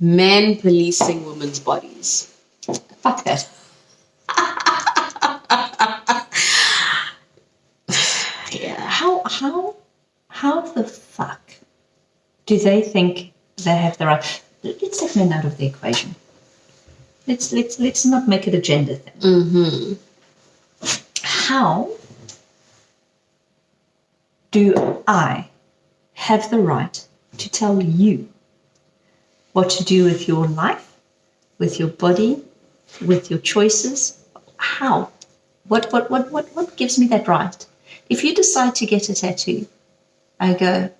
Men policing women's bodies. Fuck that. Yeah. How the fuck do they think they have the right? Let's take men out of the equation. Let's not make it a gender thing. Mm-hmm. How do I have the right to tell you what to do with your life, with your body, with your choices? How? What gives me that right? If you decide to get a tattoo, I go,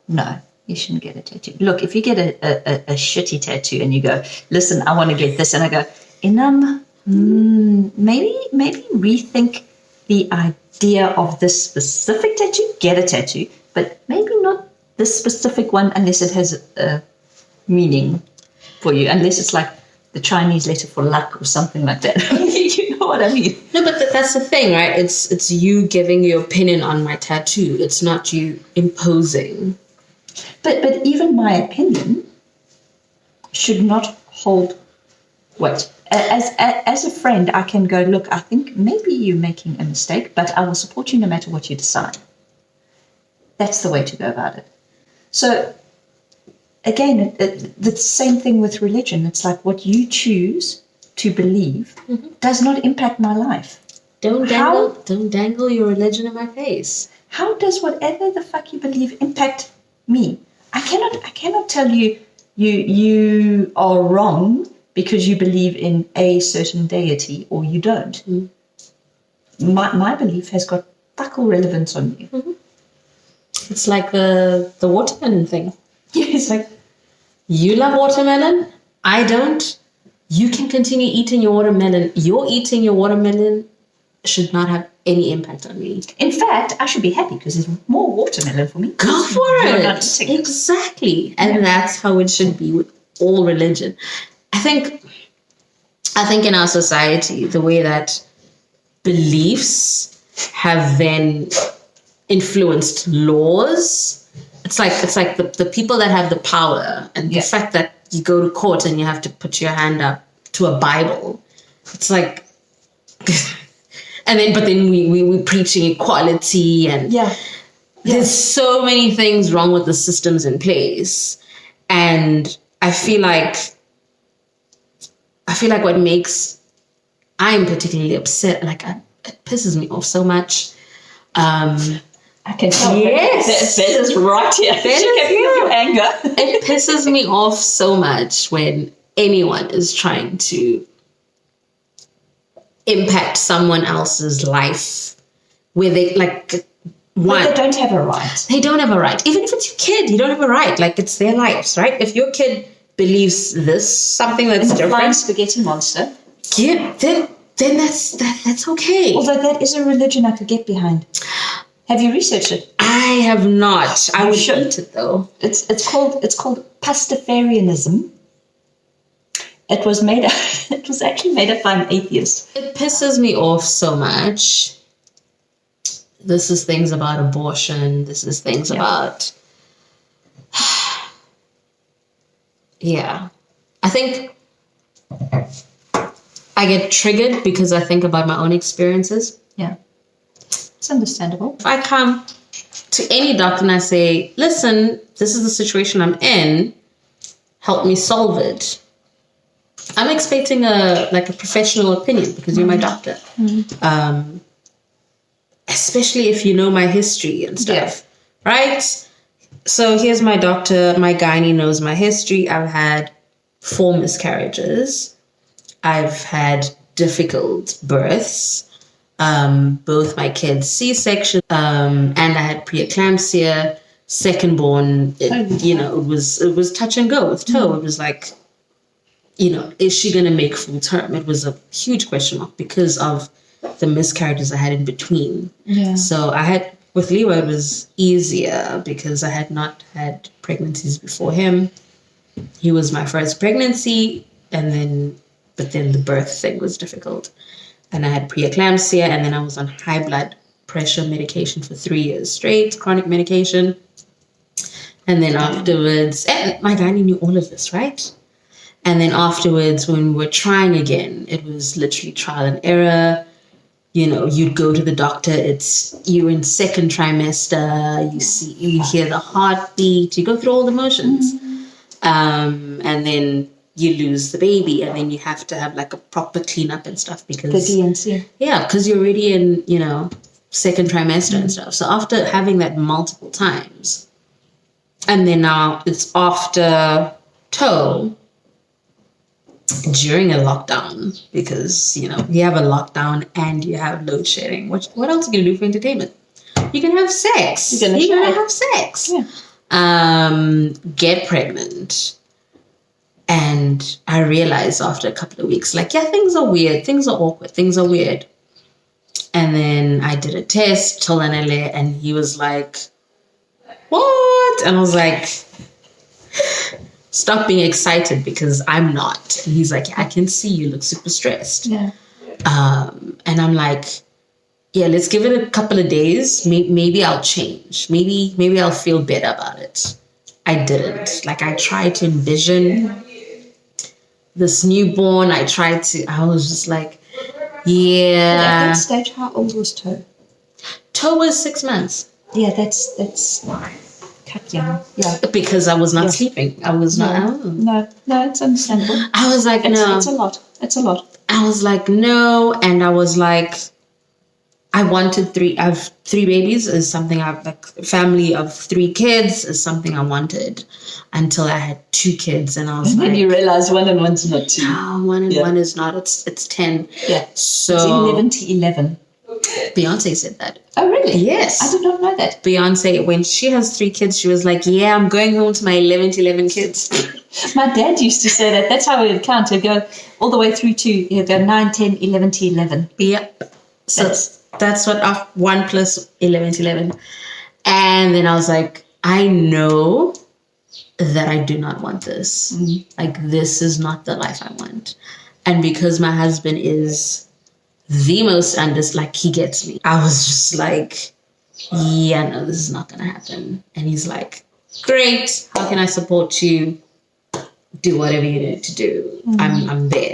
no, you shouldn't get a tattoo. Look, if you get a shitty tattoo and you go, listen, I want to get this, and I go, Inam, maybe rethink the idea of this specific tattoo, get a tattoo, but maybe not this specific one unless it has a meaning for you, unless it's like the Chinese letter for luck or something like that. You know what I mean? No, but that's the thing, right? It's you giving your opinion on my tattoo. It's not you imposing. But even my opinion should not hold weight. As a friend, I can go, look, I think maybe you're making a mistake, but I will support you no matter what you decide. That's the way to go about it. So, again, the same thing with religion. It's like what you choose to believe does not impact my life. Don't dangle your religion in my face. How does whatever the fuck you believe impact me? I cannot tell you you are wrong because you believe in a certain deity or you don't. My belief has got fuck all relevance on you. It's like the watermelon thing. Yeah, it's like, you love watermelon, I don't. You can continue eating your watermelon. Your eating your watermelon should not have any impact on me. in fact, I should be happy because there's more watermelon for me. Go for You're not it. eating it. Exactly. And that's how it should be with all religion. I think in our society, the way that beliefs have then influenced laws, it's like the people that have the power and the fact that you go to court and you have to put your hand up to a Bible. It's like, but then we preaching equality and there's so many things wrong with the systems in place. And I feel like what makes, I'm particularly upset, like it pisses me off so much. I can tell. Yes. That is right here. She can feel your anger. It pisses me off so much when anyone is trying to impact someone else's life where they But they don't have a right. They don't have a right. Even if it's your kid, you don't have a right. Like, it's their lives, right? If your kid believes this, something that's Flying different, spaghetti monster. yeah, then that's okay. Although that is a religion I could get behind. Have you researched it? I have not. I would eat it though. It's called Pastafarianism. It was actually made up by an atheist. It pisses me off so much. This is things about abortion. This is things about... Yeah. I think I get triggered because I think about my own experiences. Yeah. It's understandable. If I come to any doctor and I say, listen, this is the situation I'm in, help me solve it, I'm expecting a professional opinion because you're my doctor. Especially if you know my history and stuff, right? So here's my doctor, my gynae knows my history. I've had 4 miscarriages. I've had difficult births. Both my kids C-section, and I had preeclampsia. Second born, it was touch and go with Toe. It was like, is she going to make full term? It was a huge question mark because of the miscarriages I had in between. Yeah. So with Leo, it was easier because I had not had pregnancies before him. He was my first pregnancy, but then the birth thing was difficult. And I had preeclampsia, and then I was on high blood pressure medication for 3 years straight, chronic medication. And then afterwards, and my gynae knew all of this, right? And then afterwards, when we were trying again, it was literally trial and error. You know, you'd go to the doctor, you're in second trimester, you hear the heartbeat, you go through all the motions. And then you lose the baby, and then you have to have like a proper cleanup and stuff because The DNC. Yeah, because you're already in, second trimester and stuff. So after having that multiple times, and then now it's after toe during a lockdown, because you have a lockdown and you have load shedding. What else are you gonna do for entertainment? You can have sex. You're gonna have sex. Yeah. Get pregnant. And I realized after a couple of weeks, things are weird, things are awkward, things are weird. And then I did a test, told Anele, and he was like, what? And I was like, stop being excited because I'm not. And he's like, yeah, I can see you look super stressed. Yeah. And I'm like, yeah, let's give it a couple of days. Maybe I'll change. Maybe I'll feel better about it. I didn't. I tried to envision this newborn. I was just like, yeah. But at that stage, how old was Toe? Toe was 6 months. Yeah, that's cut young. Yeah. Because I was not sleeping. I was not. No, it's understandable. I was like, no. It's a lot. It's a lot. I was like, no. And I was like, I wanted I have 3 babies is something family of 3 kids is something I wanted until I had 2 kids. And I was and then you realize 1 and 1's not 2. No, 1 and 1 is not. It's 10. Yeah. So it's 11 to 11. Beyonce said that. Oh, really? Yes. I did not know that. Beyonce, when she has 3 kids, she was like, yeah, I'm going home to my 11 to 11 kids. My dad used to say that. That's how he would count. He'd go all the way through to, he'd go 9, 10, 11 to 11. Yep. So that's what 1 plus 11 to 11. And then I was like, I know that I do not want this. This is not the life I want. And because my husband is the most he gets me. I was just like, yeah, no, this is not going to happen. And he's like, great. How can I support you? Do whatever you need to do. I'm there.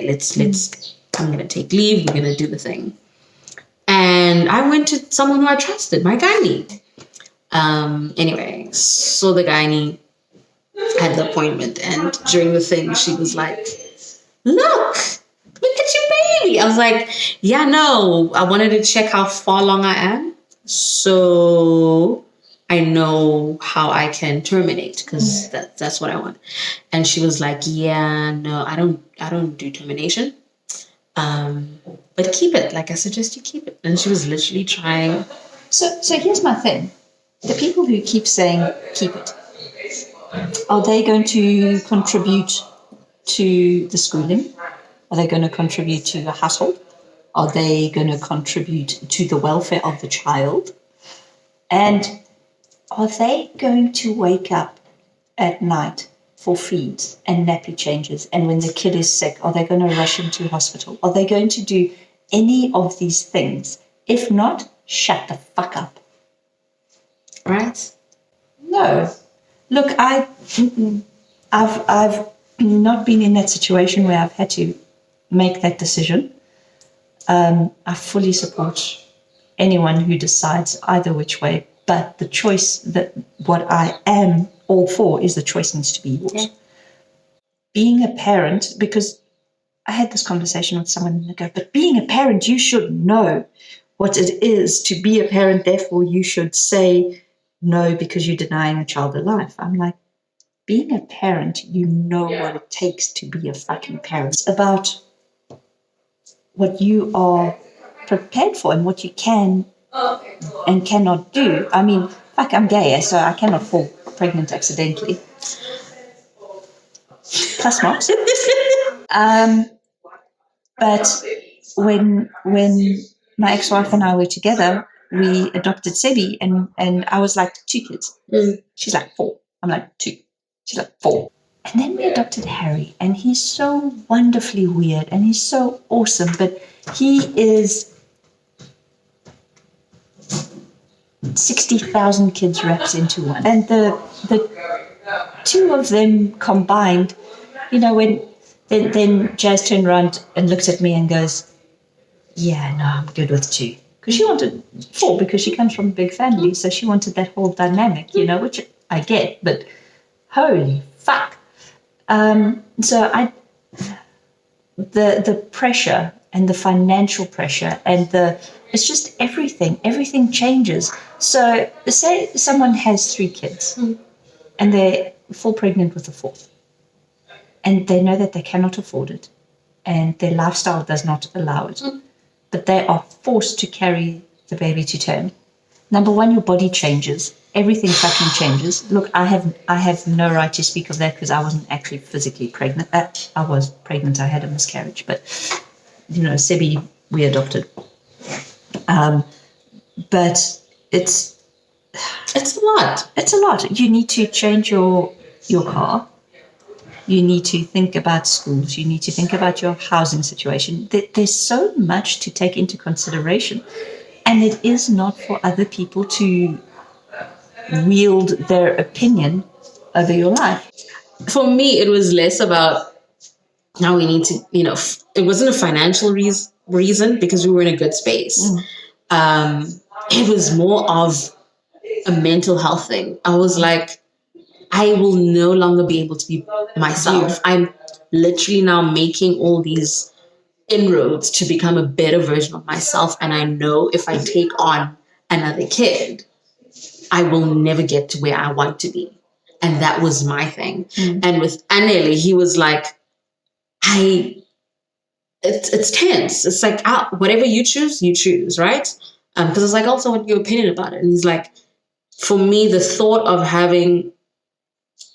I'm going to take leave. We're going to do the thing. And I went to someone who I trusted, my gynae. Anyway, saw the gynae, had the appointment, and during the thing, she was like, look at your baby. I was like, yeah, no, I wanted to check how far along I am, so I know how I can terminate, because that's what I want. And she was like, yeah, no, I don't do termination. But keep it. I suggest you keep it. And she was literally trying. So here's my thing. The people who keep saying keep it, are they going to contribute to the schooling? Are they going to contribute to the household? Are they going to contribute to the welfare of the child? And are they going to wake up at night for feeds and nappy changes? And when the kid is sick, are they going to rush him to hospital? Are they going to do any of these things? If not, shut the fuck up. Right? No. Look, I've not been in that situation where I've had to make that decision. I fully support anyone who decides either which way, but the choice, that what I am all for, is the choice needs to be yours. Yeah. Being a parent, because I had this conversation with someone and they go, but being a parent, you should know what it is to be a parent, therefore you should say no because you're denying a child a life. I'm like, being a parent, you know what it takes to be a fucking parent. It's about what you are prepared for and what you can and cannot do. I mean, fuck, I'm gay, so I cannot fall pregnant accidentally. Plus marks. But when my ex-wife and I were together, we adopted Sebi, and I was like 2 kids. She's like 4. I'm like 2. She's like 4. And then we adopted Harry, and he's so wonderfully weird, and he's so awesome, but he is 60,000 kids wrapped into one. And the two of them combined, when then Jazz turned around and looked at me and goes, yeah, no, I'm good with two. Because she wanted four because she comes from a big family. So she wanted that whole dynamic, which I get, but holy fuck. So the pressure and the financial pressure and it's just everything changes. So say someone has 3 kids and they fall pregnant with the 4th and they know that they cannot afford it and their lifestyle does not allow it, but they are forced to carry the baby to term. Number one, your body changes. Everything fucking changes. Look, I have no right to speak of that because I wasn't actually physically pregnant. I was pregnant. I had a miscarriage, but Sebi we adopted. But it's a lot. It's a lot. You need to change your car. You need to think about schools. You need to think about your housing situation. There's so much to take into consideration. And it is not for other people to wield their opinion over your life. For me, it was less about now we need to, it wasn't a financial reason because we were in a good space. It was more of a mental health thing. I was like, I will no longer be able to be myself. I'm literally now making all these inroads to become a better version of myself. And I know if I take on another kid, I will never get to where I want to be. And that was my thing. And with Anele, he was like, it's tense. It's like, whatever you choose, right? Because it's like, also what your opinion about it. And he's like, for me, the thought of having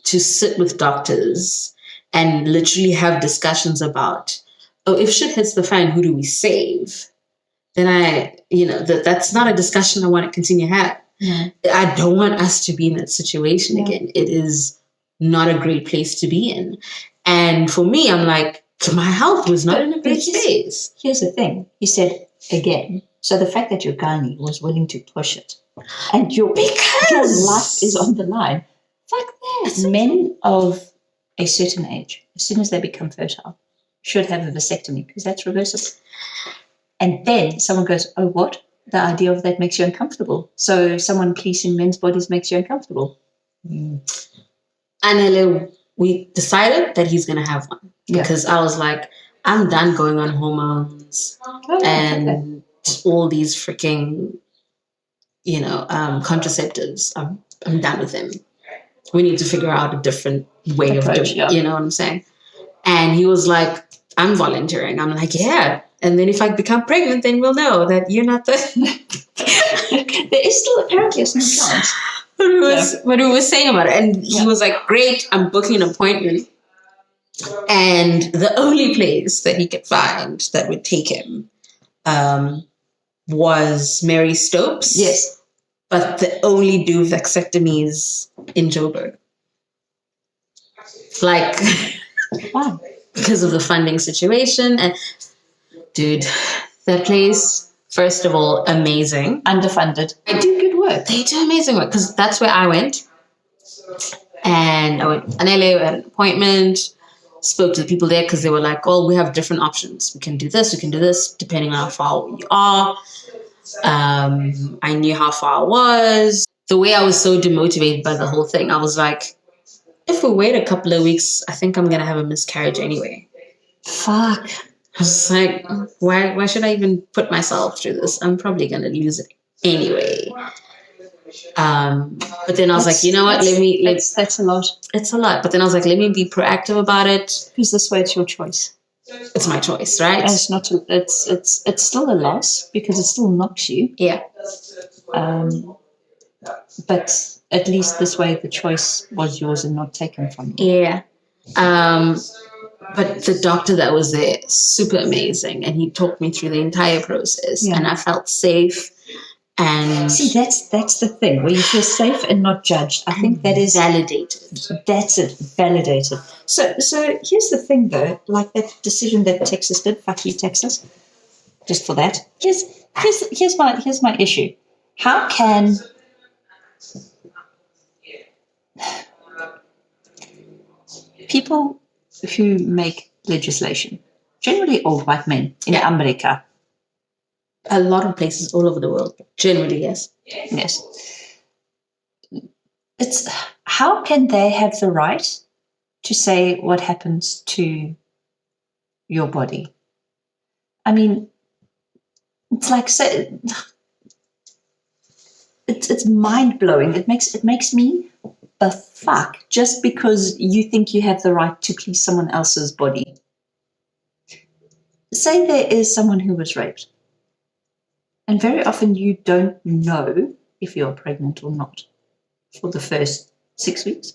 to sit with doctors and literally have discussions about, if shit hits the fan, who do we save? Then that's not a discussion I want to continue to have. I don't want us to be in that situation again. It is not a great place to be in. And for me, I'm like, my health was not in a great space. Here's the thing. You said, again, so the fact that your gynae was willing to push it and your life is on the line. Fuck that. Men of a certain age, as soon as they become fertile, should have a vasectomy because that's reversible. And then someone goes, oh, what? The idea of that makes you uncomfortable. So someone policing men's bodies makes you uncomfortable. And we decided that he's going to have one because I was like, I'm done going on hormones and all these freaking, contraceptives. I'm done with them. We need to figure out a different way of doing it. You know what I'm saying? And he was like, I'm volunteering. I'm like, yeah. And then if I become pregnant, then we'll know that you're not the... There is still apparently some chance. What we were saying about it. And he was like, great, I'm booking an appointment. And the only place that he could find that would take him was Mary Stopes. Yes. But they only do vasectomies in Joburg. Like, wow. Because of the funding situation. And dude, that place, first of all, amazing. Underfunded. They do good work. They do amazing work because that's where I went. And I went to Anele, we had an appointment, spoke to the people there because they were like, oh, we have different options. We can do this, depending on how far you are. I knew how far I was. The way I was so demotivated by the whole thing, I was like, if we wait a couple of weeks, I think I'm going to have a miscarriage anyway. Fuck. I was like, why should I even put myself through this? I'm probably going to lose it anyway. But then I was like, you know what? That's a lot. It's a lot. But then I was like, let me be proactive about it. Because this way it's your choice. It's my choice, right? And it's not. It's still a loss because it still knocks you. Yeah. But at least this way the choice was yours and not taken from you. Yeah. But the doctor that was there, super amazing, and he talked me through the entire process, and I felt safe. And see, that's the thing where you feel safe and not judged. I think that is validated. That's it, validated. So here's the thing, though, like that decision that Texas did. Fuck you, Texas. Just for that. Here's my issue. How can people who make legislation, generally old white men in Yeah. America. A lot of places all over the world, generally, yes. Yes. It's how can they have the right to say what happens to your body? I mean, it's like it's mind blowing. It makes me the fuck just because you think you have the right to please someone else's body. Say there is someone who was raped, and very often you don't know if you're pregnant or not for the first 6 weeks.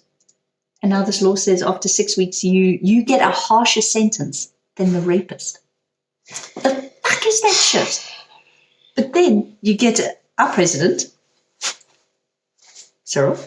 And now this law says after 6 weeks you get a harsher sentence than the rapist. What the fuck is that shit? But then you get our president, Cyril,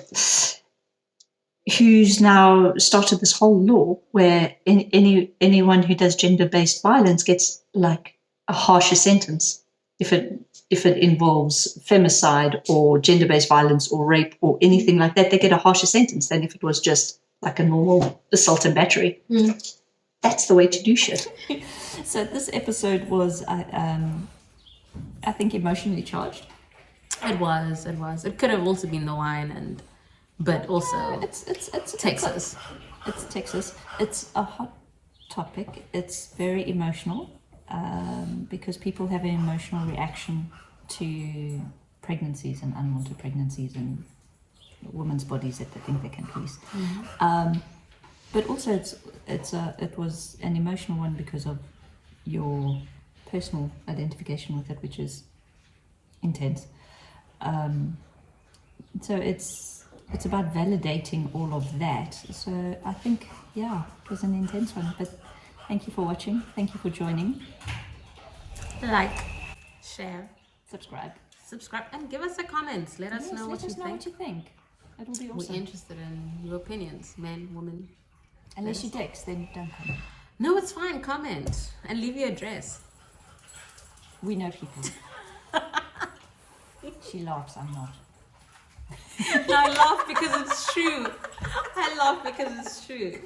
who's now started this whole law where anyone who does gender-based violence gets like a harsher sentence if it involves femicide or gender-based violence or rape or anything like that. They get a harsher sentence than if it was just like a normal assault and battery. That's the way to do shit. So this episode was, I think, emotionally charged. It was. It could have also been the wine, but also It's Texas. It's Texas. It's a hot topic. It's very emotional because people have an emotional reaction to pregnancies and unwanted pregnancies and women's bodies that they think they can please. But also, it was an emotional one because of your personal identification with it, which is intense. So it's about validating all of that. So I think, yeah, it was an intense one. But thank you for watching. Thank you for joining. Like, share, Subscribe. and give us a comment. Let us know what you think. What you think. It will be awesome. We're interested in your opinions, men, women. Unless you text, then don't comment. No, it's fine. Comment and leave your address. We know people. She laughs, I'm not. I laugh because it's true. I laugh because it's true.